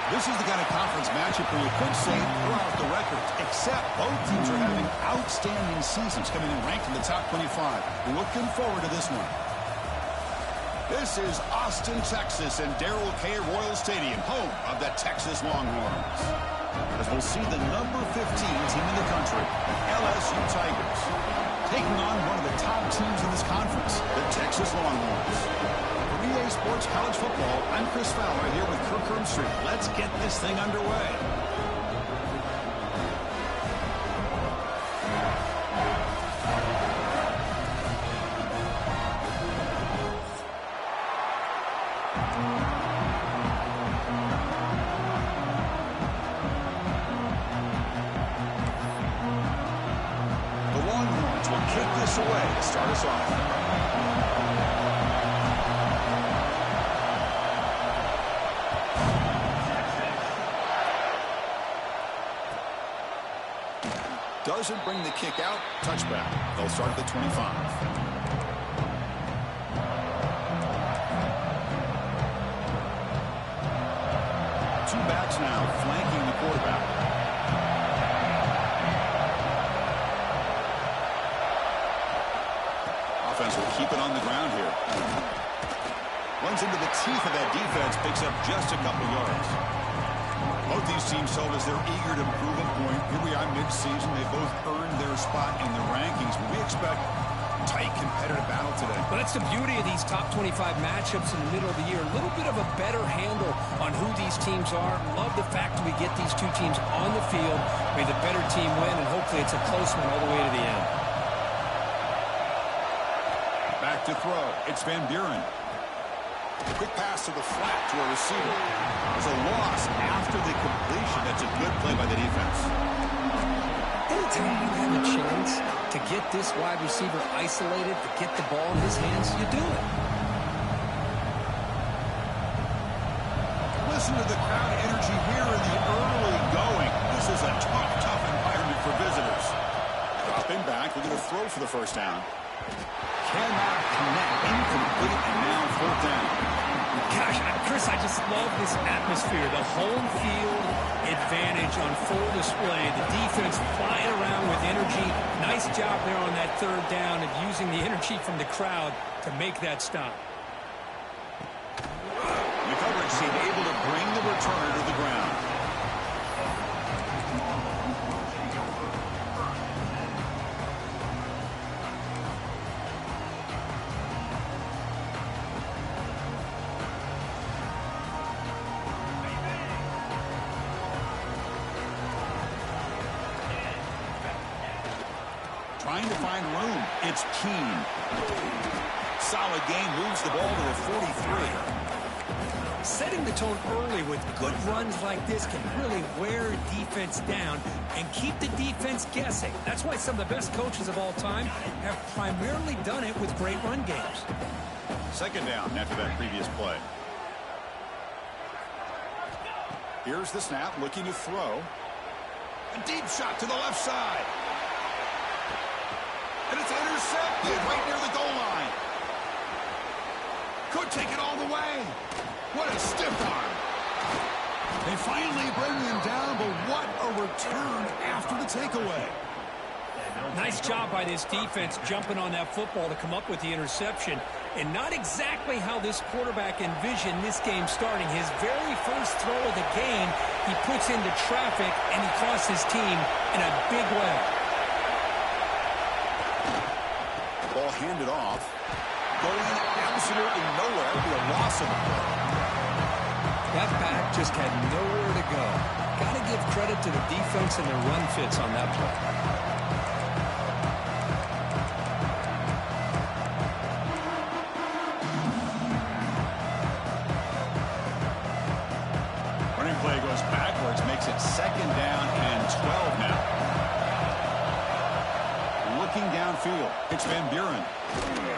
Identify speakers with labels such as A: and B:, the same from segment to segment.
A: This is the kind of conference matchup where you could say they're off the records, except both teams are having outstanding seasons, coming in ranked in the top 25. Looking forward to this one. This is Austin, Texas, and Darrell K. Royal Stadium, home of the Texas Longhorns. As we'll see the number 15 team in the country, LSU Tigers, taking on one of the top teams in this conference, the Texas Longhorns. EA Sports College Football, I'm Chris Fowler here with Kirk Hermstreet. Let's get this thing underway. The Longhorns will kick this away to start us off. Doesn't bring the kick out. Touchback. They'll start at the 25. Two backs now flanking the quarterback. Offense will keep it on the ground here. Runs into the teeth of that defense, picks up just a couple yards. Both these teams told us they're eager to prove a point. Here we are mid-season. They both earned their spot in the rankings. But we expect tight, competitive battle today.
B: Well, that's the beauty of these top 25 matchups in the middle of the year. A little bit of a better handle on who these teams are. Love the fact that we get these two teams on the field. May the better team win, and hopefully it's a close one all the way to the end.
A: Back to throw. It's Van Buren. Quick pass to the flat to a receiver. There's a loss after the completion. That's a good play by the defense.
B: Anytime you have a chance to get this wide receiver isolated, to get the ball in his hands, you do it.
A: Listen to the crowd energy here in the early going. This is a tough environment for visitors. Dropping back, we're going to throw for the first down. Cannot connect, incomplete, and now fourth down.
B: Gosh, Chris, I just love this atmosphere. The home field advantage on full display. The defense flying around with energy. Nice job there on that third down of using the energy from the crowd to make that stop.
A: The coverage team able to bring the returner to the ground. Trying to find room. It's Keene. Solid gain, moves the ball to the 43.
B: Setting the tone early with good runs like this can really wear a defense down and keep the defense guessing. That's why some of the best coaches of all time have primarily done it with great run games.
A: Second down after that previous play. Here's the snap, looking to throw. A deep shot to the left side. And it's intercepted right near the goal line. Could take it all the way. What a stiff arm. They finally bring him down, but what a return after the takeaway.
B: Nice job by this defense jumping on that football to come up with the interception. And not exactly how this quarterback envisioned this game starting. His very first throw of the game, he puts into traffic, and he costs his team in a big way.
A: Ball handed off. Going absolutely nowhere. It'll be a loss of the play.
B: That back just had nowhere to go. Got to give credit to the defense and their run fits on that play.
A: Running play goes backwards, makes it second down and 12 now. Looking downfield, it's Van Buren.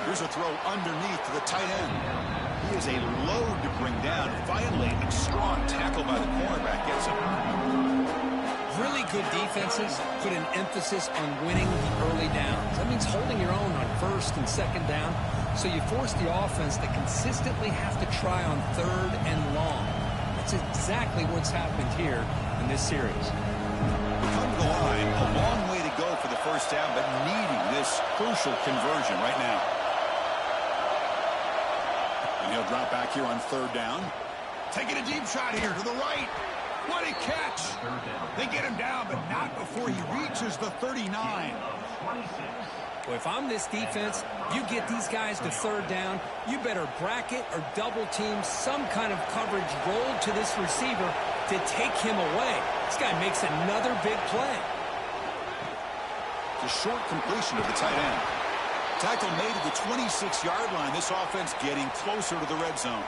A: Here's a throw underneath to the tight end. He is a load to bring down. Finally, a strong tackle by the cornerback gets him.
B: Really good defenses put an emphasis on winning the early downs. That means holding your own on first and second down, so you force the offense to consistently have to try on third and long. That's exactly what's happened here in this series.
A: We come to the line, a long way to go for the first down, but needing this crucial conversion right now. And he'll drop back here on third down. Taking a deep shot here to the right. What a catch. They get him down, but not before he reaches the 39.
B: Well, if I'm this defense, you get these guys to third down, you better bracket or double team some kind of coverage rolled to this receiver to take him away. This guy makes another big play.
A: The short completion of the tight end. Tackle made at the 26-yard line. This offense getting closer to the red zone.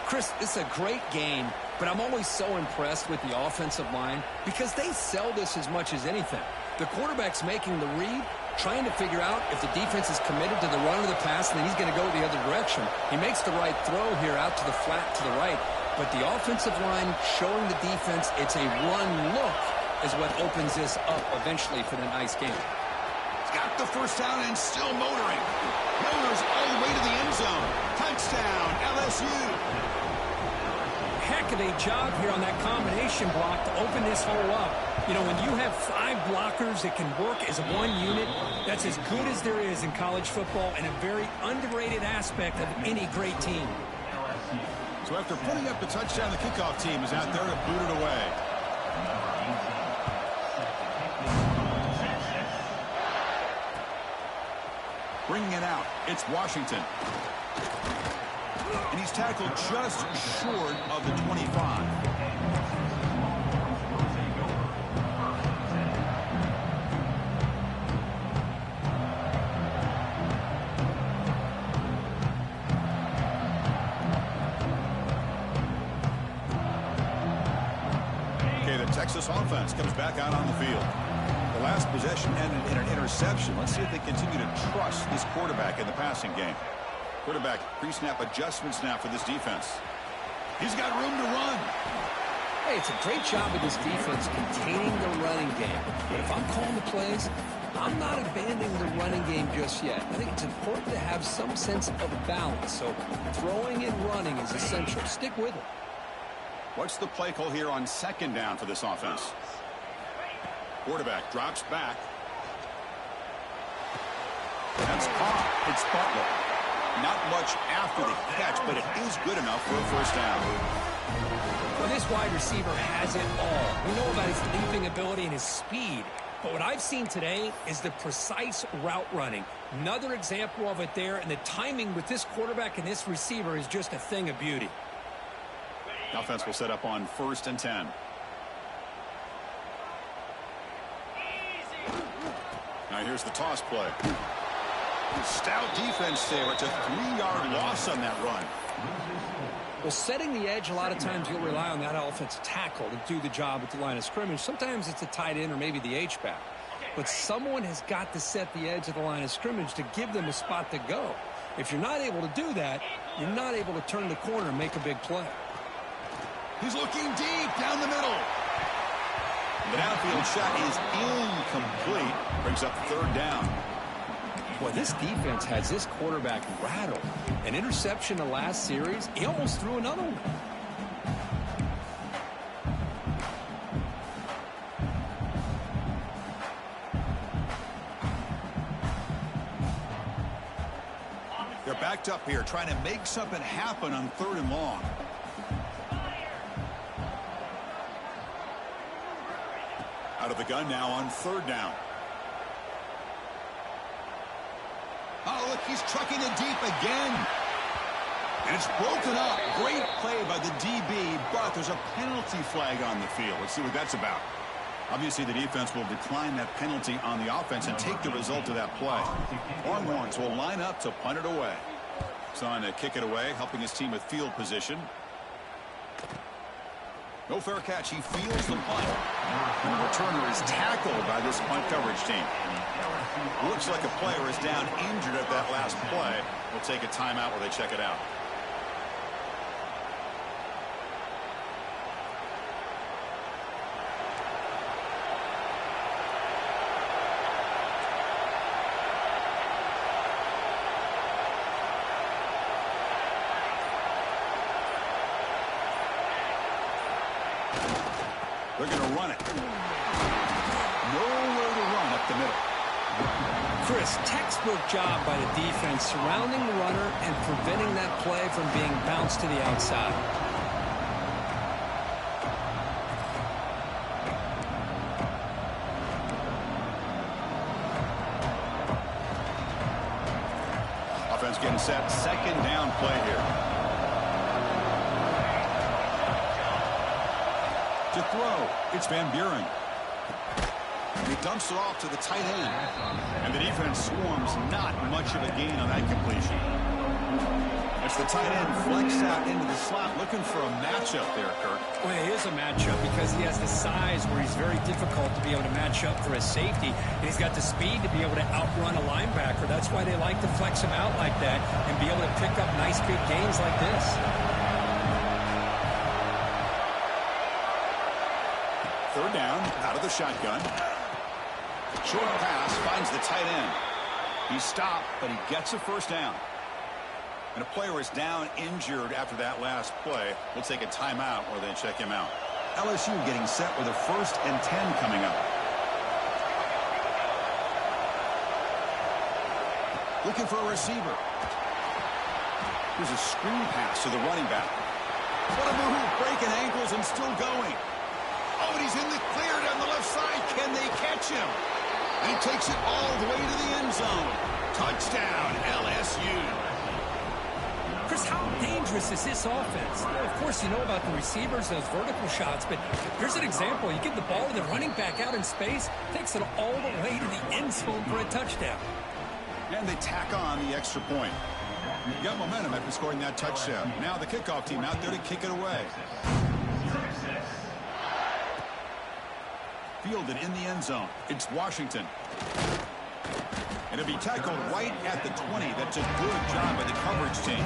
B: Chris, it's a great game, but I'm always so impressed with the offensive line because they sell this as much as anything. The quarterback's making the read, trying to figure out if the defense is committed to the run or the pass, and then he's going to go the other direction. He makes the right throw here out to the flat to the right, but the offensive line showing the defense it's a run look is what opens this up eventually for the nice game.
A: He's got the first down and still motoring. Motors all the way to the end zone. Touchdown, LSU.
B: Heck of a job here on that combination block to open this hole up. You know, when you have 5 blockers that can work as one unit, that's as good as there is in college football and a very underrated aspect of any great team.
A: So after putting up the touchdown, the kickoff team is out there to boot it away. Bringing it out, it's Washington. And he's tackled just short of the 25. Okay, the Texas offense comes back out on the field. The last possession ended in an interception. Let's see if they continue to trust this quarterback in the passing game. Quarterback pre-snap adjustments now for this defense. He's got room to run.
B: Hey, it's a great job of this defense containing the running game. But if I'm calling the plays, I'm not abandoning the running game just yet. I think it's important to have some sense of balance. So throwing and running is essential. Stick with it.
A: What's the play call here on second down for this offense? Quarterback drops back. That's caught. It's Butler. Not much after the catch, but it is good enough for a first down.
B: Well, this wide receiver has it all. We know about his leaping ability and his speed. But what I've seen today is the precise route running. Another example of it there, and the timing with this quarterback and this receiver is just a thing of beauty.
A: The offense will set up on 1st and 10. Now here's the toss play. Stout defense there. It's a 3-yard loss on that run.
B: Well, setting the edge, a lot of times you'll rely on that offensive tackle to do the job at the line of scrimmage. Sometimes it's a tight end or maybe the H-back. But someone has got to set the edge of the line of scrimmage to give them a spot to go. If you're not able to do that, you're not able to turn the corner and make a big play.
A: He's looking deep down the middle. The downfield shot is incomplete. Brings up third down.
B: Boy, this defense has this quarterback rattled. An interception the last series, he almost threw another one.
A: They're backed up here, trying to make something happen on 3rd and long. Out of the gun now on 3rd down. Oh, look, he's trucking it deep again. And it's broken up. Great play by the DB, but there's a penalty flag on the field. Let's see what that's about. Obviously, the defense will decline that penalty on the offense and take the result of that play. Longhorns will line up to punt it away. He's on to kick it away, helping his team with field position. No fair catch. He fields the punt. And the returner is tackled by this punt coverage team. Looks like a player is down injured at that last play. We'll take a timeout while they check it out. They're going to run it. Nowhere to run up the middle.
B: Chris, textbook job by the defense surrounding the runner and preventing that play from being bounced to the outside.
A: Offense getting set. 2nd down play here. To throw, it's Van Buren. He dumps it off to the tight end. And the defense swarms not much of a gain on that completion. It's the tight end flexed out into the slot, looking for a matchup there, Kirk.
B: Well, it is a matchup because he has the size where he's very difficult to be able to match up for his safety. And he's got the speed to be able to outrun a linebacker. That's why they like to flex him out like that and be able to pick up nice big gains like this.
A: Third down, out of the shotgun. Short pass, finds the tight end. He's stopped, but he gets a first down. And a player is down injured after that last play. We'll take a timeout or then check him out. LSU getting set with a 1st and 10 coming up. Looking for a receiver. Here's a screen pass to the running back. What a move, breaking ankles and still going. Oh, and he's in the clear down the left side. Can they catch him? And he takes it all the way to the end zone. Touchdown, LSU.
B: Chris, how dangerous is this offense? Well, of course, you know about the receivers, those vertical shots, but here's an example. You give the ball to the running back out in space, takes it all the way to the end zone for a touchdown.
A: And they tack on the extra point. You got momentum after scoring that touchdown. Now the kickoff team out there to kick it away. Fielded in the end zone. It's Washington. And it'll be tackled right at the 20. That's a good job by the coverage team.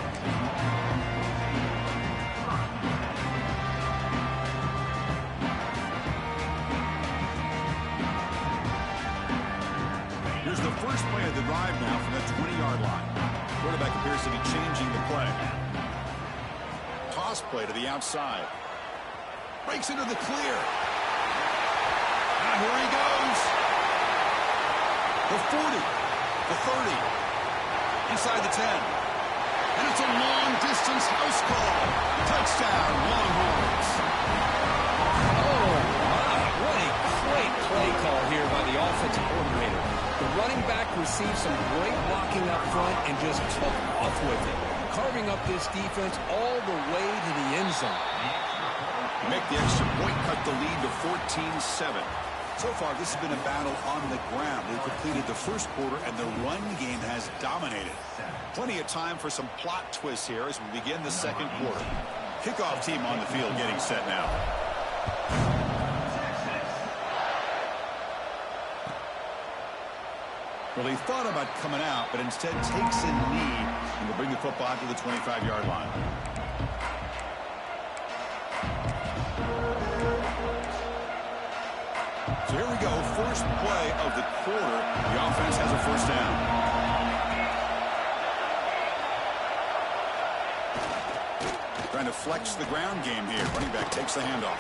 A: Here's the first play of the drive now from the 20-yard line. Quarterback appears to be changing the play. Toss play to the outside. Breaks into the clear. Here he goes. The 40, the 30, inside the 10. And it's a long-distance house call. Touchdown, Longhorns.
B: Oh, my. What a great play call here by the offensive coordinator. The running back received some great blocking up front and just took off with it, carving up this defense all the way to the end zone.
A: Make the extra point, cut the lead to 14-7. So far, this has been a battle on the ground. We've completed the first quarter, and the run game has dominated. Plenty of time for some plot twists here as we begin the second quarter. Kickoff team on the field getting set now. Well, he thought about coming out, but instead takes a knee and will bring the football to the 25-yard line. So here we go, first play of the quarter. The offense has a first down. Trying to flex the ground game here. Running back takes the handoff.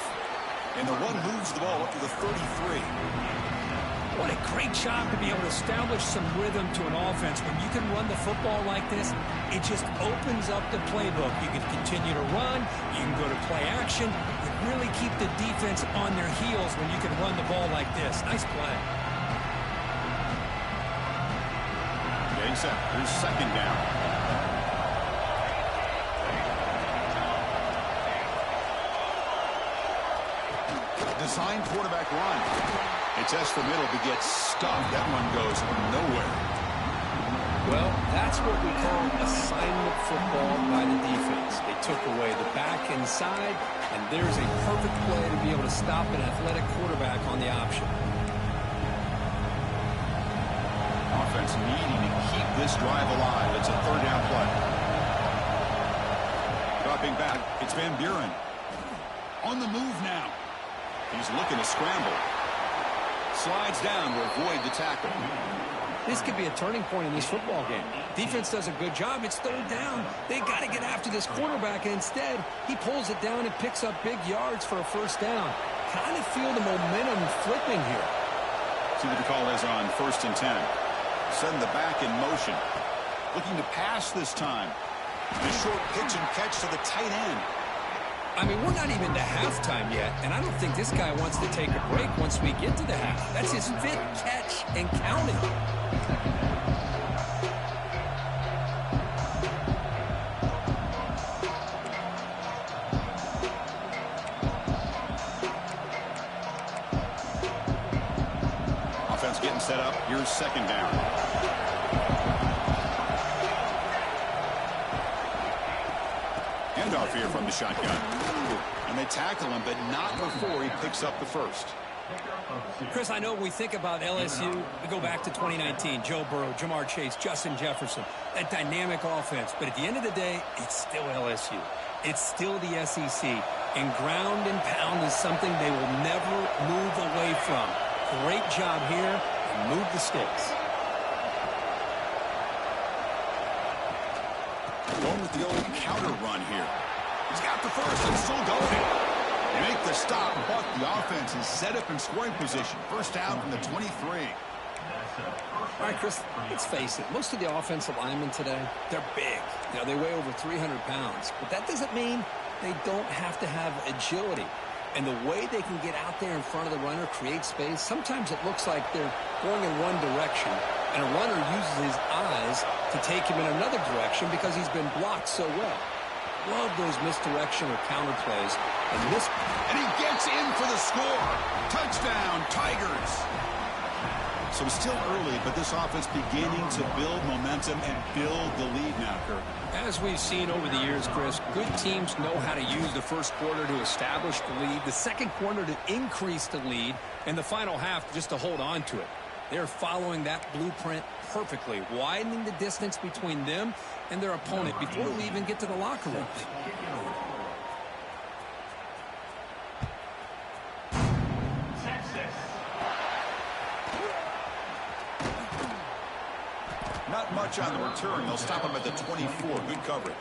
A: And the run moves the ball up to the 33.
B: What a great job to be able to establish some rhythm to an offense. When you can run the football like this, it just opens up the playbook. You can continue to run. You can go to play action. You really keep the defense on their heels when you can run the ball like this. Nice play.
A: Getting set. Here's second down. Designed quarterback run. It's S for middle, but gets stopped. That one goes nowhere.
B: Well, that's what we call assignment football by the defense. They took away the back inside, and there's a perfect play to be able to stop an athletic quarterback on the option.
A: Offense needing to keep this drive alive. It's a third down play. Dropping back, it's Van Buren. On the move now. He's looking to scramble. Slides down to avoid the tackle.
B: This could be a turning point in this football game. Defense does a good job. It's third down. They got to get after this quarterback, and instead, he pulls it down and picks up big yards for a first down. Kind of feel the momentum flipping here.
A: See what the call is on 1st and 10. Send the back in motion. Looking to pass this time. And a short pitch and catch to the tight end.
B: I mean, we're not even to halftime yet, and I don't think this guy wants to take a break once we get to the half. That's his 5th catch and counting.
A: Offense getting set up. Here's second down. Handoff here from the shotgun. And they tackle him, but not before he picks up the first.
B: Chris, I know when we think about LSU, we go back to 2019. Joe Burrow, Jamar Chase, Justin Jefferson, that dynamic offense. But at the end of the day, it's still LSU. It's still the SEC. And ground and pound is something they will never move away from. Great job here, and move the sticks.
A: Going with the old counter run here. He's got the first and still going. They make the stop, but the offense is set up in scoring position. First down from the 23.
B: All right, Chris, let's face it. Most of the offensive linemen today, they're big. You know, they weigh over 300 pounds. But that doesn't mean they don't have to have agility. And the way they can get out there in front of the runner, create space, sometimes it looks like they're going in one direction, and a runner uses his eyes to take him in another direction because he's been blocked so well. Love those misdirection or counter plays.
A: And he gets in for the score. Touchdown, Tigers. So still early, but this offense beginning to build momentum and build the lead now, Kirk.
B: As we've seen over the years, Chris, good teams know how to use the first quarter to establish the lead, the second quarter to increase the lead, and the final half just to hold on to it. They're following that blueprint perfectly, widening the distance between them and their opponent before we even get to the locker rooms.
A: Not much on the return. They'll stop him at the 24. Good coverage.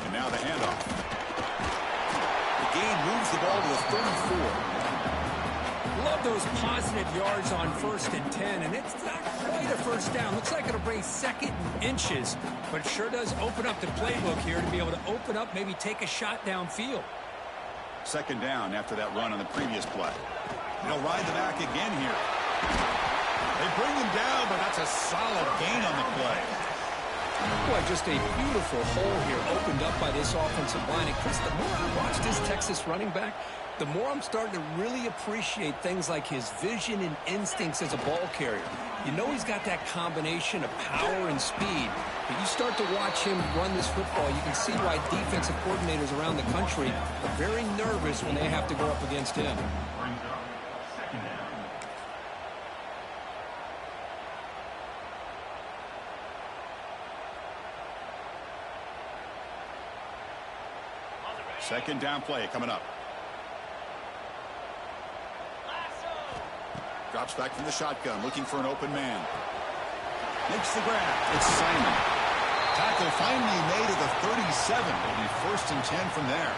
A: And now the handoff. The gain moves the ball to the 34.
B: Love those positive yards on 1st and 10, and it's not quite a first down. Looks like it'll bring 2nd and inches, but it sure does open up the playbook here to be able to open up, maybe take a shot downfield.
A: Second down after that run on the previous play. They'll ride the back again here. They bring him down, but that's a solid gain on the play.
B: Boy, just a beautiful hole here opened up by this offensive line. And Chris, the more I watch this Texas running back, the more I'm starting to really appreciate things like his vision and instincts as a ball carrier. You know he's got that combination of power and speed. But you start to watch him run this football, you can see why defensive coordinators around the country are very nervous when they have to go up against him.
A: Second down play coming up. Drops back from the shotgun, looking for an open man. Makes the grab. It's Simon. Tackle finally made at the 37. It'll be 1st and 10 from there.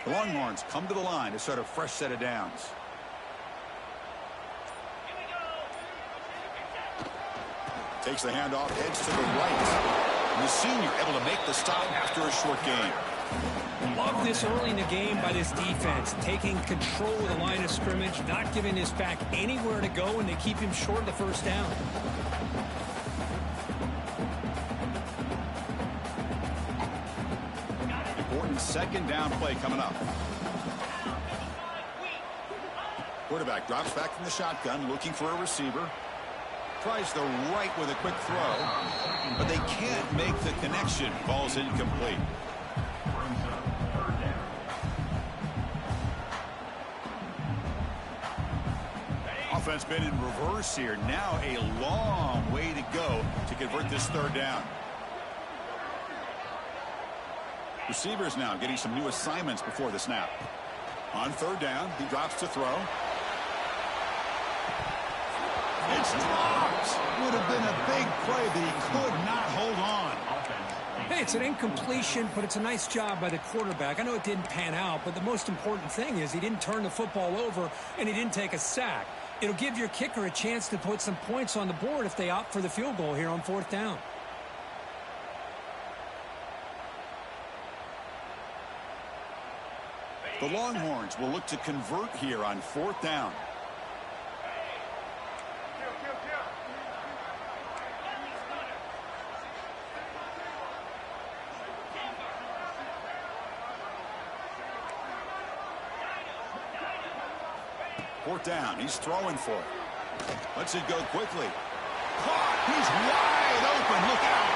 A: The Longhorns come to the line to start a fresh set of downs. Takes the handoff, heads to the right. And the senior able to make the stop after a short gain.
B: Love this early in the game by this defense, taking control of the line of scrimmage, not giving his back anywhere to go, and they keep him short of the first down.
A: Second down play coming up. Quarterback drops back from the shotgun, looking for a receiver. Tries the right with a quick throw, but they can't make the connection. Ball's incomplete. Offense been in reverse here. Now a long way to go to convert this third down. Receivers now getting some new assignments before the snap. On third down, he drops to throw. It's dropped. Would have been a big play, but he could not hold on.
B: Hey, it's an incompletion, but it's a nice job by the quarterback. I know it didn't pan out, but the most important thing is he didn't turn the football over and he didn't take a sack. It'll give your kicker a chance to put some points on the board if they opt for the field goal here on 4th down.
A: The Longhorns will look to convert here on 4th down. Fourth down. He's throwing for it. Lets it go quickly. Caught. He's wide open. Look out.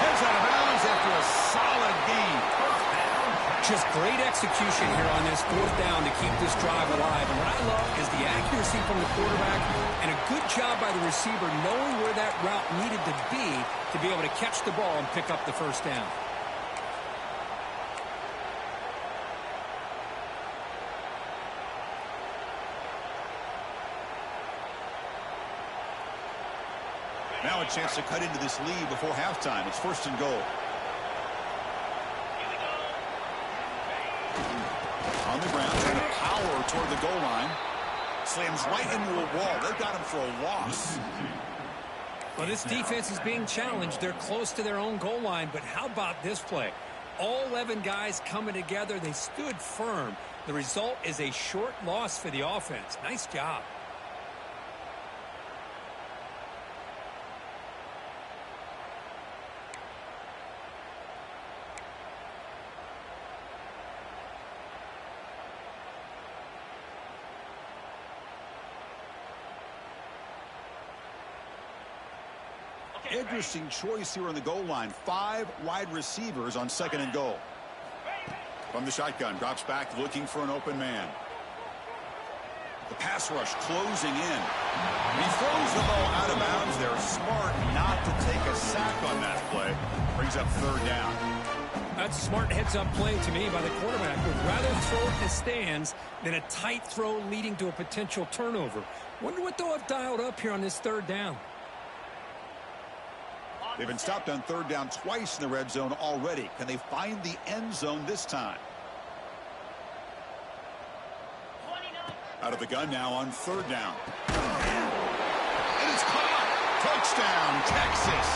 A: Heads out of bounds after a solid gain.
B: Just great execution here on this 4th down to keep this drive alive. And what I love is the accuracy from the quarterback and a good job by the receiver knowing where that route needed to be able to catch the ball and pick up the first down.
A: Now a chance to cut into this lead before halftime. It's 1st and goal. On the ground, trying to power toward the goal line. Slams right into a wall. They've got him for a loss.
B: Well, this defense is being challenged. They're close to their own goal line, but how about this play? All 11 guys coming together. They stood firm. The result is a short loss for the offense. Nice job.
A: Interesting choice here on the goal line. 5 wide receivers on 2nd and goal. From the shotgun, drops back looking for an open man. The pass rush closing in. He throws the ball out of bounds. They're smart not to take a sack on that play. Brings up 3rd down.
B: That's a smart heads-up play to me by the quarterback. Would rather throw it in the stands than a tight throw leading to a potential turnover. Wonder what they'll have dialed up here on this 3rd down.
A: They've been stopped on 3rd down twice in the red zone already. Can they find the end zone this time?
C: 29
A: Out of the gun now on third down. And it's caught. Touchdown, Texas.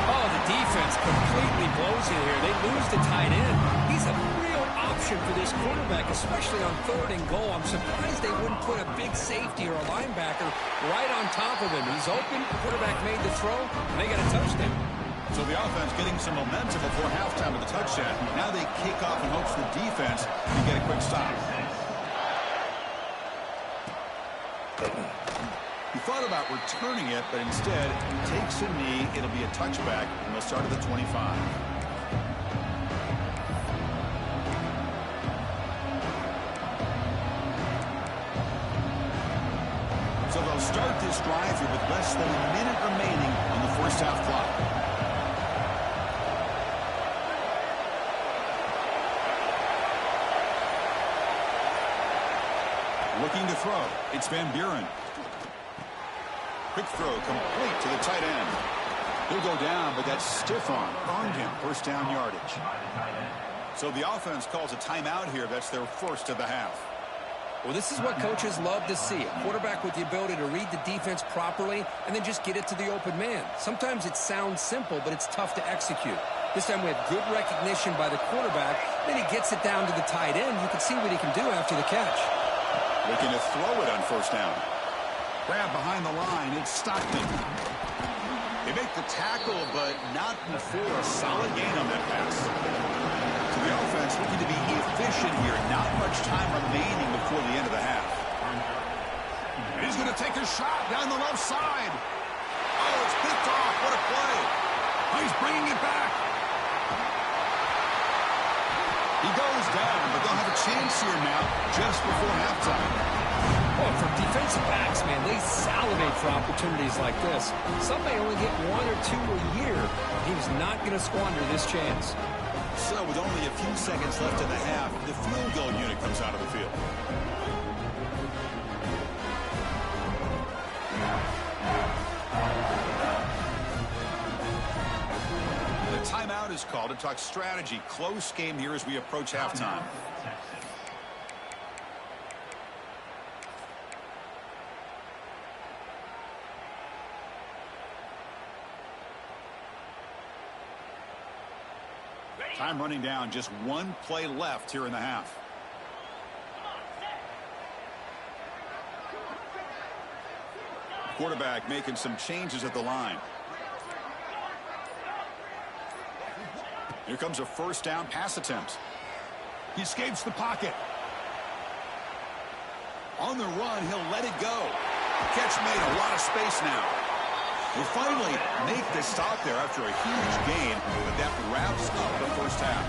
B: Oh, the defense completely blows it here. They lose the tight end. He's a real option for this quarterback, especially on third and goal. I'm surprised they wouldn't put a big safety or a linebacker right on top of him. He's open. The quarterback made the throw, and they got a touchdown.
A: So the offense getting some momentum before halftime with the touchdown. Now they kick off in hopes the defense can get a quick stop. He thought about returning it, but instead takes a knee. It'll be a touchback, and they'll start at the 25. So they'll start this drive here with less than a minute remaining on the first half clock. Looking to throw. It's Van Buren. Quick throw complete to the tight end. He'll go down, but that stiff arm earned him first down yardage. So the offense calls a timeout here. That's their first of the half.
B: Well, this is what coaches love to see. A quarterback with the ability to read the defense properly and then just get it to the open man. Sometimes it sounds simple, but it's tough to execute. This time we have good recognition by the quarterback. Then he gets it down to the tight end. You can see what he can do after the catch.
A: Looking to throw it on first down. Grab behind the line. It's Stockton. They make the tackle, but not before a solid gain on that pass. So the offense looking to be efficient here. Not much time remaining before the end of the half. He's going to take a shot down the left side. Oh, it's picked off. What a play. Oh, he's bringing it back. He goes down, but they'll have a chance here now just before halftime.
B: Oh, for defensive backs, man, they salivate for opportunities like this. Some may only get one or two a year. He's not going to squander this chance.
A: So with only a few seconds left in the half, the field goal unit comes out of the field. The timeout is called to talk strategy. Close game here as we approach halftime. Time running down, just one play left here in the half. Quarterback making some changes at the line. Here comes a first down pass attempt. He escapes the pocket. On the run, he'll let it go. Catch made, a lot of space now. Will finally make the stop there after a huge gain, but that wraps up the first half.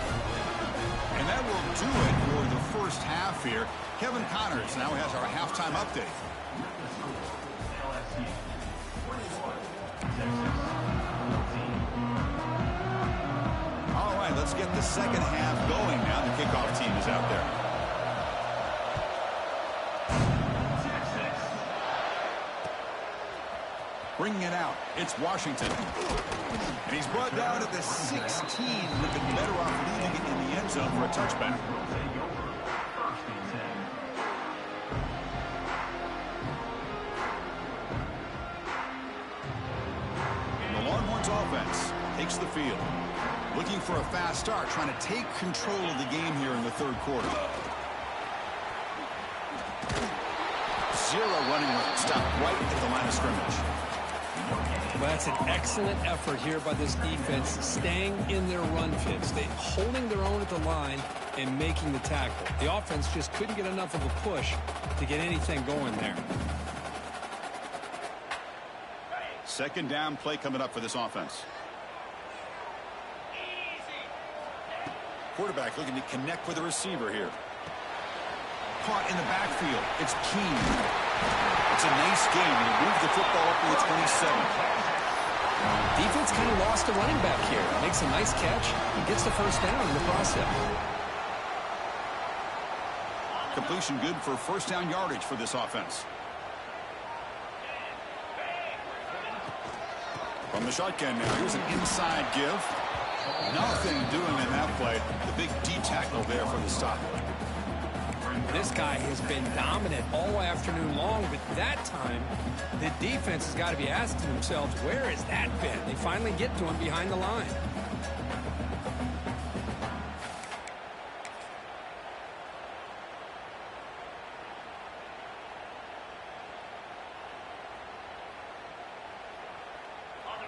A: And that will do it for the first half here. Kevin Connors now has our halftime update. All right, let's get the second half going now. The kickoff team is out there. Bringing it out, it's Washington. And he's brought down at the 16. Would have been better off leaving it in the end zone for a touchback. The Longhorns offense takes the field. Looking for a fast start, trying to take control of the game here in the third quarter. Zero running room, stopped right at the line of scrimmage.
B: Well, that's an excellent effort here by this defense, staying in their run fits. They holding their own at the line and making the tackle. The offense just couldn't get enough of a push to get anything going there.
A: Second down play coming up for this offense. Quarterback looking to connect with the receiver here. Caught in the backfield. It's Keene. It's a nice game. He moved the football up to the 27.
B: Defense kind of lost a running back here. Makes a nice catch and gets the first down in the process.
A: Completion good for first down yardage for this offense. From the shotgun now, here's an inside give. Nothing doing in that play. The big D tackle there for the stop.
B: This guy has been dominant all afternoon long, but that time, the defense has got to be asking themselves, where has that been? They finally get to him behind the line.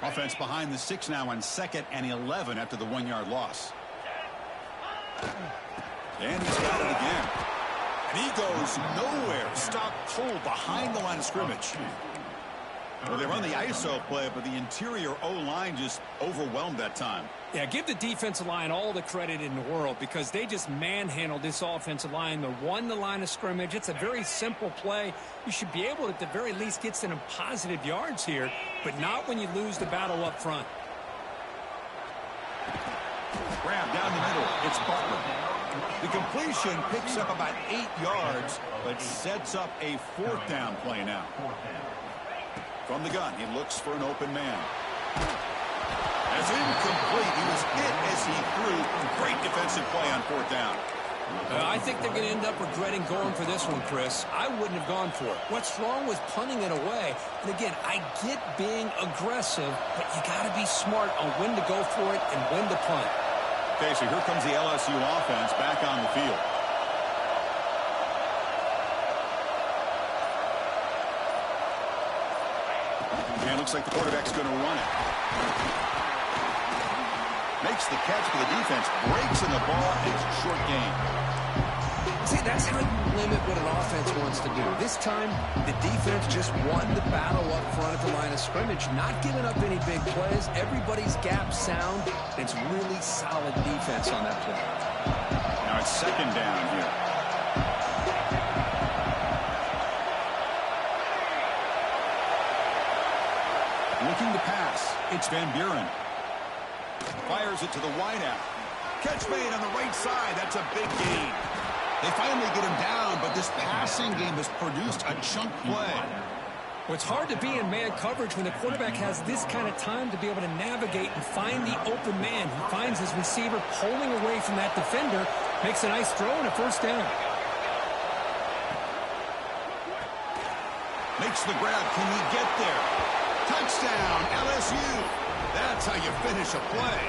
A: Offense behind the 6 now on 2nd and 11 after the 1-yard loss. And he's got it again. And he goes nowhere. Stopped cold behind the line of scrimmage. Well, they run the ISO play, but the interior O-line just overwhelmed that time.
B: Yeah, give the defensive line all the credit in the world because they just manhandled this offensive line. They won the line of scrimmage. It's a very simple play. You should be able to, at the very least, get some positive yards here, but not when you lose the battle up front.
A: Grab down the middle. It's Butler. The completion picks up about 8 yards, but sets up a 4th down play now. From the gun, he looks for an open man. As incomplete, he was hit as he threw. Great defensive play on 4th down.
B: I think they're going to end up regretting going for this one, Chris. I wouldn't have gone for it. What's wrong with punting it away? And again, I get being aggressive, but you got to be smart on when to go for it and when to punt.
A: Okay, so here comes the LSU offense back on the field. And it looks like the quarterback's going to run it. Makes the catch for the defense, breaks in the ball, and it's a short gain.
B: See, that's how you limit what an offense wants to do. This time, the defense just won the battle up front at the line of scrimmage, not giving up any big plays. Everybody's gap sound. It's really solid defense on that play.
A: Now it's 2nd down here. Looking to pass. It's Van Buren. Fires it to the wideout. Catch made on the right side. That's a big gain. They finally get him down, but this passing game has produced a chunk play.
B: Well, it's hard to be in man coverage when the quarterback has this kind of time to be able to navigate and find the open man. He finds his receiver pulling away from that defender, makes a nice throw and a 1st down.
A: Makes the grab. Can he get there? Touchdown, LSU. That's how you finish a play.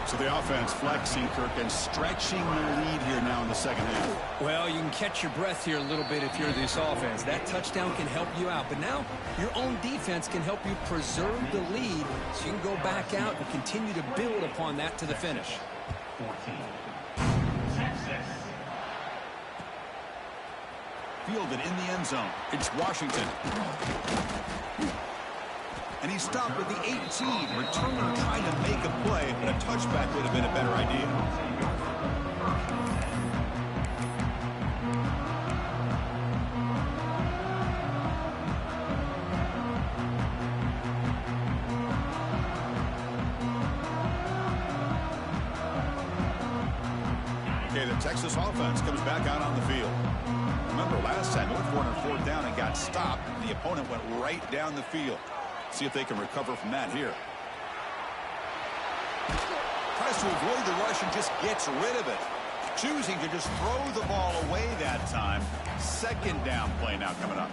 A: So the offense flexing, Kirk, and stretching the lead here now in the 2nd half.
B: Well, you can catch your breath here a little bit if you're this offense. That touchdown can help you out. But now your own defense can help you preserve the lead so you can go back out and continue to build upon that to the finish.
C: 14.
A: Fielded in the end zone. It's Washington. And he stopped at the 18. Returner trying to make a play, but a touchback would have been a better idea. Okay, the Texas offense comes back out on the field. Remember last time, they went for it on 4th down and got stopped. The opponent went right down the field. See if they can recover from that here. Tries to avoid the rush and just gets rid of it. Choosing to just throw the ball away that time. 2nd down play now coming up.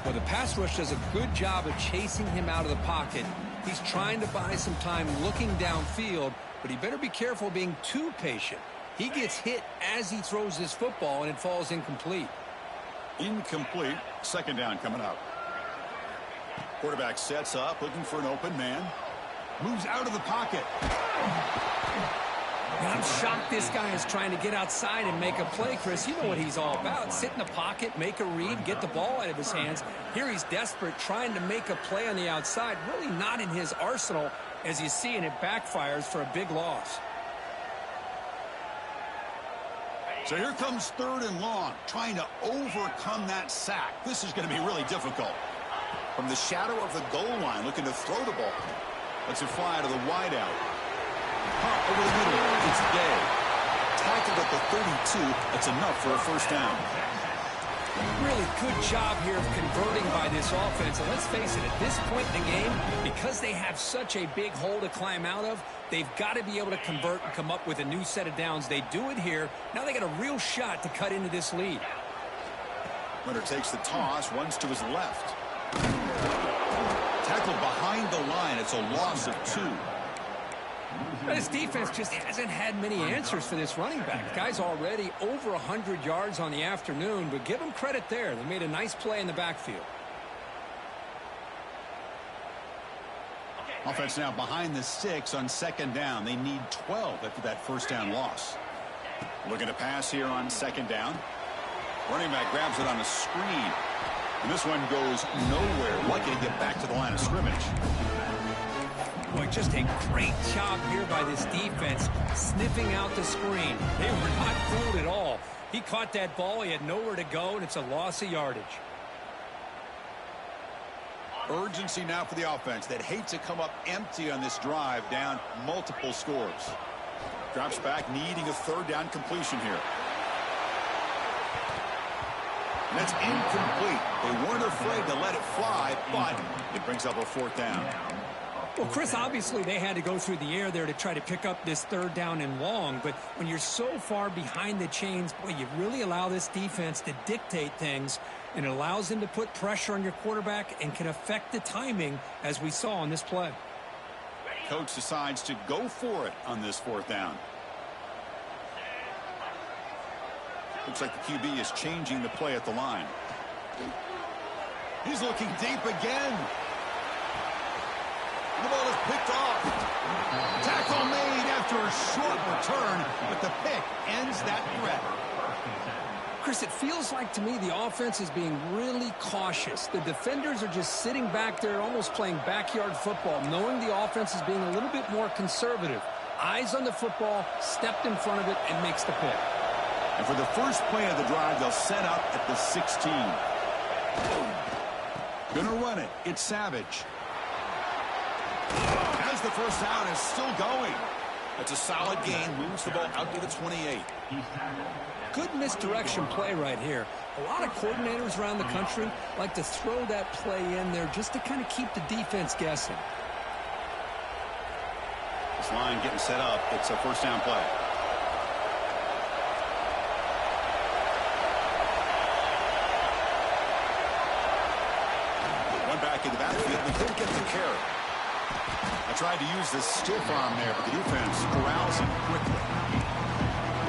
B: Well, the pass rush does a good job of chasing him out of the pocket. He's trying to buy some time looking downfield, but he better be careful being too patient. He gets hit as he throws this football, and it falls incomplete.
A: Incomplete. 2nd down coming up. Quarterback sets up, looking for an open man. Moves out of the pocket.
B: And I'm shocked this guy is trying to get outside and make a play, Chris. You know what he's all about. Sit in the pocket, make a read, get the ball out of his hands. Here he's desperate, trying to make a play on the outside. Really not in his arsenal, as you see, and it backfires for a big loss.
A: So here comes 3rd and long, trying to overcome that sack. This is going to be really difficult. From the shadow of the goal line, looking to throw the ball. Lets it fly to the wideout. Pop over the middle. It's Day. Tackled at the 32. That's enough for a 1st down.
B: Really good job here of converting by this offense. And let's face it, at this point in the game, because they have such a big hole to climb out of, They've got to be able to convert and come up with a new set of downs. They do it here. Now they got a real shot to cut into this lead.
A: Winner takes the toss, runs to his left. Tackled behind the line. It's a loss of 2.
B: This defense just hasn't had many answers for this running back. The guy's already over 100 yards on the afternoon, but give him credit there. They made a nice play in the backfield.
A: Offense now behind the 6 on 2nd down. They need 12 after that first down loss. Looking to pass here on 2nd down. Running back grabs it on a screen. And this one goes nowhere. Lucky to get back to the line of scrimmage.
B: Boy, just a great job here by this defense, sniffing out the screen. They were not fooled at all. He caught that ball. He had nowhere to go, and it's a loss of yardage.
A: Urgency now for the offense that hates to come up empty on this drive, down multiple scores. Drops back, needing a 3rd down completion here. And that's incomplete. They weren't afraid to let it fly, but it brings up a 4th down.
B: Well, Chris, obviously they had to go through the air there to try to pick up this 3rd down and long, but when you're so far behind the chains, boy, you really allow this defense to dictate things, and it allows them to put pressure on your quarterback and can affect the timing, as we saw on this play.
A: Coach decides to go for it on this 4th down. Looks like the QB is changing the play at the line. He's looking deep again. The ball is picked off. Tackle made after a short return, but the pick ends that threat.
B: Chris, it feels like to me the offense is being really cautious. The defenders are just sitting back there almost playing backyard football, knowing the offense is being a little bit more conservative. Eyes on the football, stepped in front of it, and makes the pick.
A: And for the first play of the drive, they'll set up at the 16. Gonna run it. It's Savage. As the first down is still going. That's a solid gain. Moves the ball out to the 28.
B: Good misdirection play right here. A lot of coordinators around the country like to throw that play in there just to kind of keep the defense guessing.
A: This line getting set up. It's a first down play. One back in the backfield. They couldn't get the carry. I tried to use the stiff arm there, but the defense corrals him quickly.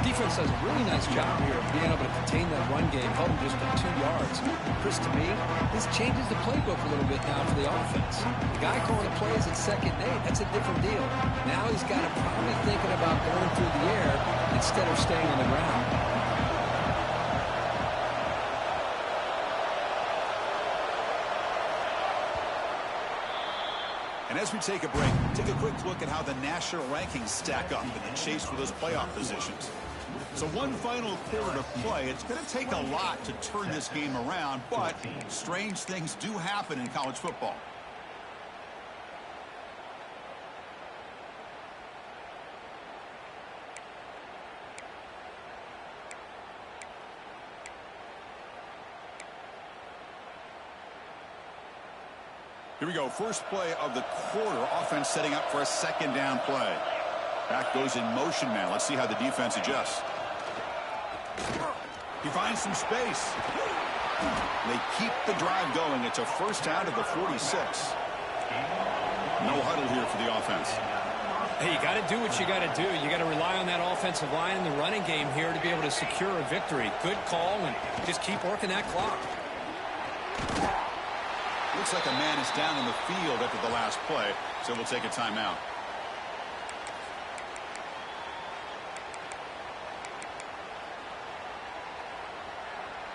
B: Defense does a really nice job here of being able to contain that run game, held him just to 2 yards. Chris, to me, this changes the playbook a little bit now for the offense. The guy calling the plays at 2nd and 8, that's a different deal. Now he's got to probably thinking about going through the air instead of staying on the ground.
A: And as we take a break, take a quick look at how the national rankings stack up in the chase for those playoff positions. So one final quarter to play. It's going to take a lot to turn this game around, but strange things do happen in college football. Here we go. First play of the quarter. Offense setting up for a 2nd down play. Back goes in motion now. Let's see how the defense adjusts. He finds some space. They keep the drive going. It's a first down to the 46. No huddle here for the offense.
B: Hey, you got to do what you got to do. You got to rely on that offensive line in the running game here to be able to secure a victory. Good call, and just keep working that clock.
A: Looks like a man is down in the field after the last play, so we'll take a timeout.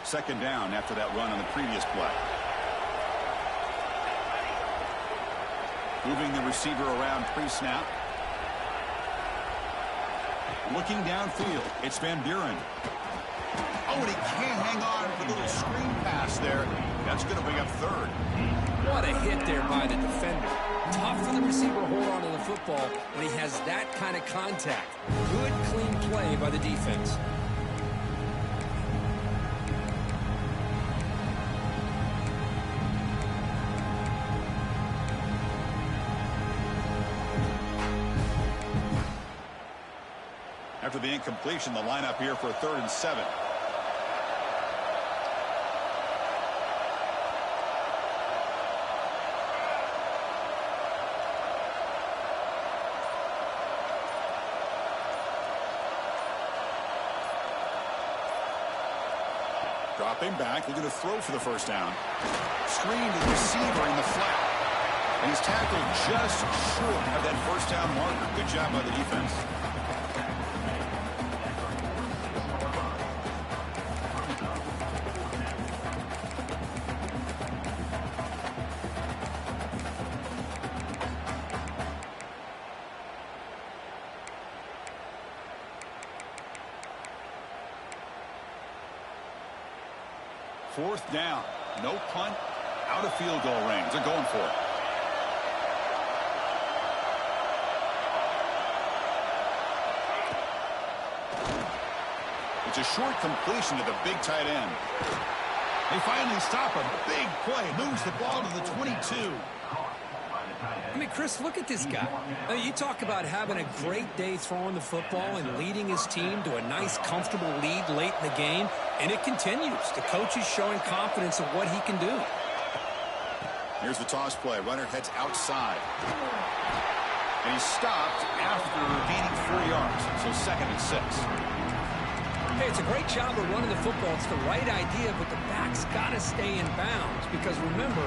A: Second down after that run on the previous play. Moving the receiver around pre-snap. Looking downfield, it's Van Buren. Oh, and he can't hang on for the little screen pass there. That's going to bring up 3rd.
B: What a hit there by the defender. Tough for the receiver to hold on to the football when he has that kind of contact. Good, clean play by the defense.
A: After the incompletion, the lineup here for a 3rd and 7. Dropping back, looking to throw for the first down. Screen to the receiver in the flat. And he's tackled just short of that first down marker. Good job by the defense. Fourth down. No punt. Out of field goal range. They're going for it. It's a short completion to the big tight end. They finally stop him. Big play. Moves the ball to the 22.
B: I mean, Chris, look at this guy. I mean, you talk about having a great day throwing the football and leading his team to a nice, comfortable lead late in the game, and it continues. The coach is showing confidence of what he can do.
A: Here's the toss play. Runner heads outside. And he's stopped after gaining 4 yards, so 2nd and 6.
B: Hey, it's a great job of running the football. It's the right idea, but the back's got to stay in bounds because, remember,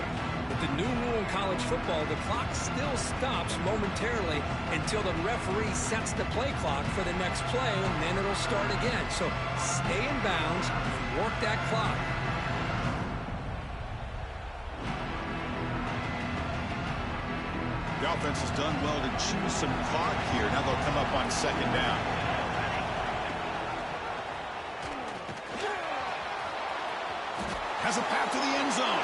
B: with the new rule in college football, the clock still stops momentarily until the referee sets the play clock for the next play, and then it'll start again. So stay in bounds and work that clock.
A: The offense has done well to choose some clock here. Now they'll come up on 2nd down. Has a path to the end zone.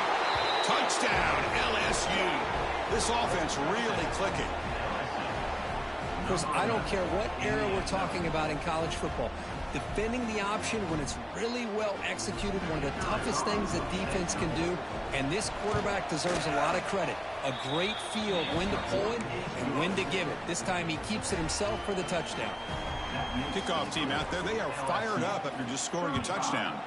A: Touchdown, LSU. This offense really clicking.
B: Chris, I don't care what era we're talking about in college football. Defending the option when it's really well executed, one of the toughest things that defense can do, and this quarterback deserves a lot of credit. A great feel of when to pull it and when to give it. This time he keeps it himself for the touchdown.
A: Kickoff team out there, they are fired up after just scoring a touchdown.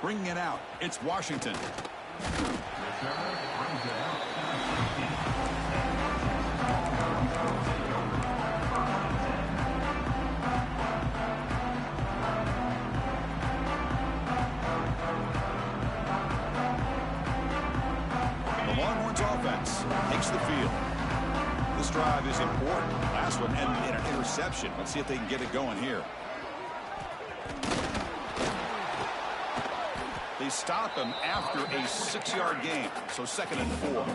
A: Bringing it out, it's Washington. The Longhorns offense takes the field. This drive is important. Last one ended in an interception. Let's see if they can get it going here. They stop him after a 6-yard gain, so 2nd and 4.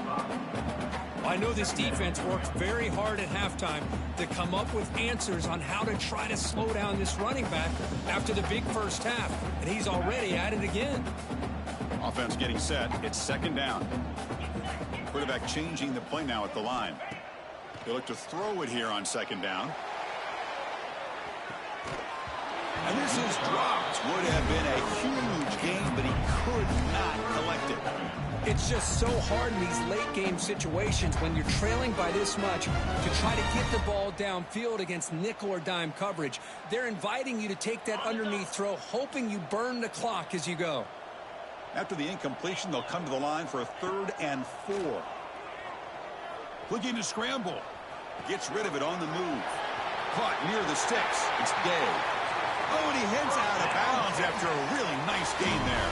B: I know this defense worked very hard at halftime to come up with answers on how to try to slow down this running back after the big first half, and he's already at it again.
A: Offense getting set. It's 2nd down. Quarterback changing the play now at the line. They look to throw it here on 2nd down. And this is dropped. Would have been a huge gain, but he could not collect it.
B: It's just so hard in these late game situations when you're trailing by this much to try to get the ball downfield against nickel or dime coverage. They're inviting you to take that underneath throw, hoping you burn the clock as you go.
A: After the incompletion, they'll come to the line for a 3rd and 4. Looking to scramble. Gets rid of it on the move. Caught near the sticks. It's Day. Oh, and he heads out of bounds after a really nice gain there.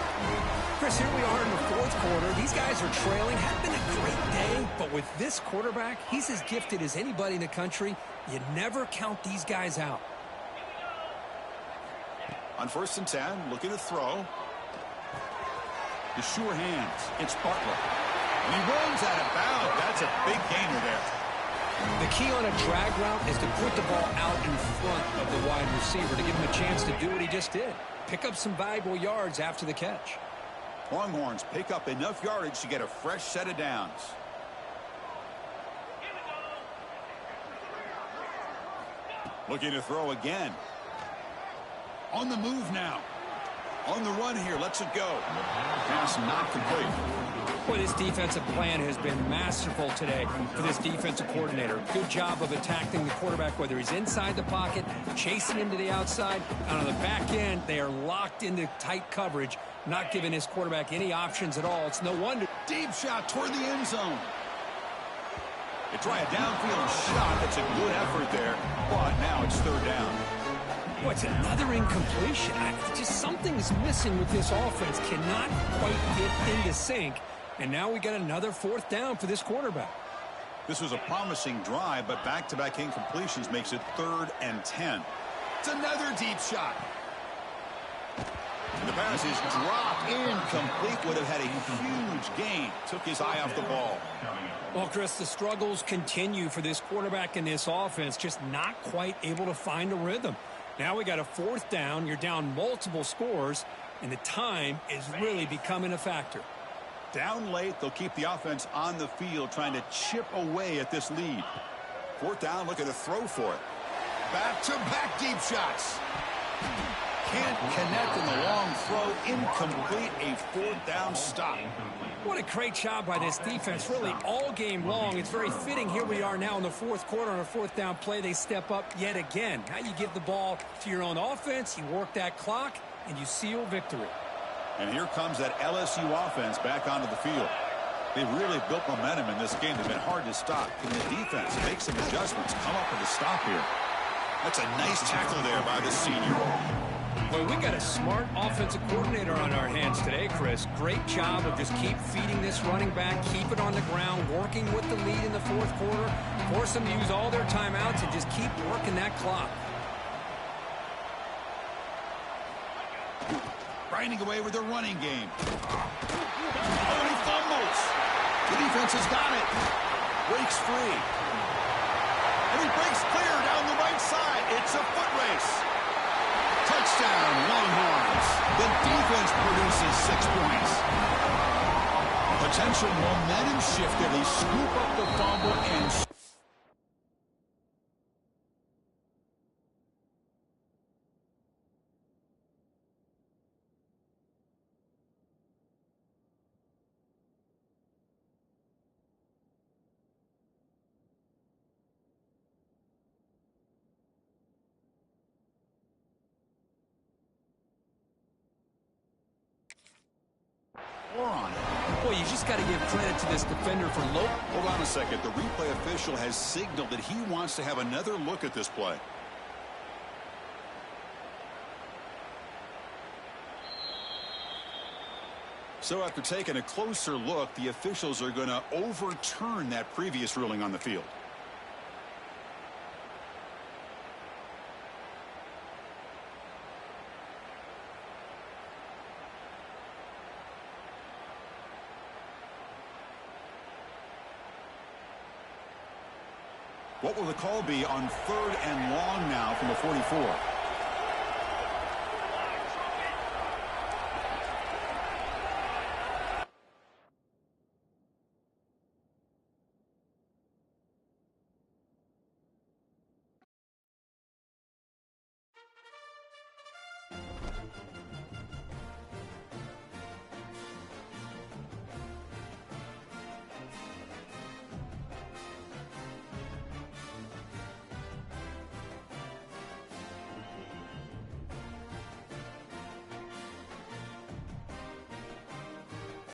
B: Chris, here we are in the 4th quarter. These guys are trailing. Had been a great day, but with this quarterback, he's as gifted as anybody in the country. You never count these guys out.
A: On 1st and 10, looking to throw. The sure hands. It's Butler. And he runs out of bounds. That's a big gainer there.
B: The key on a drag route is to put the ball out in front of the wide receiver to give him a chance to do what he just did. Pick up some valuable yards after the catch.
A: Longhorns pick up enough yardage to get a fresh set of downs. Looking to throw again. On the move now. On the run here, lets it go. Pass not complete.
B: Boy, this defensive plan has been masterful today for this defensive coordinator. Good job of attacking the quarterback, whether he's inside the pocket, chasing him to the outside. And on the back end, they are locked into tight coverage, not giving his quarterback any options at all. It's no wonder.
A: Deep shot toward the end zone. They try a downfield shot. That's a good effort there, but now it's third down.
B: What's another incompletion? Just something's missing with this offense. Cannot quite get into sync. And now we got another fourth down for this quarterback.
A: This was a promising drive, but back-to-back incompletions makes it 3rd and 10. It's another deep shot. And the pass is dropped incomplete. Would have had a huge gain. Took his eye off the ball.
B: Well, Chris, the struggles continue for this quarterback in this offense. Just not quite able to find a rhythm. Now we got a fourth down. You're down multiple scores, and the time is really becoming a factor.
A: Down late, they'll keep the offense on the field trying to chip away at this lead. Fourth down, looking to throw for it. Back-to-back deep shots. Can't connect in the long throw. Incomplete, a fourth down stop.
B: What a great job by this defense, really all game long. It's very fitting. Here we are now in the fourth quarter on a fourth down play. They step up yet again. Now you give the ball to your own offense, you work that clock, and you seal victory.
A: And here comes that LSU offense back onto the field. They've really built momentum in this game. They've been hard to stop. Can the defense make some adjustments, come up with a stop here? That's a nice tackle there by the senior.
B: Well, we got a smart offensive coordinator on our hands today, Chris. Great job of just keep feeding this running back, keep it on the ground, working with the lead in the fourth quarter, force them to use all their timeouts, and just keep working that clock.
A: Grinding away with their running game. Oh, and he fumbles. The defense has got it. Breaks free. And he breaks clear down the right side. It's a foot race. Touchdown, Longhorns. The defense produces 6 points. Potential momentum shift there. They scoop up the fumble and... on it.
B: Boy, you just got to give credit to this defender for low.
A: Hold on a second. The replay official has signaled that he wants to have another look at this play. So after taking a closer look, the officials are going to overturn that previous ruling on the field. What will the call be on 3rd and long now from the 44?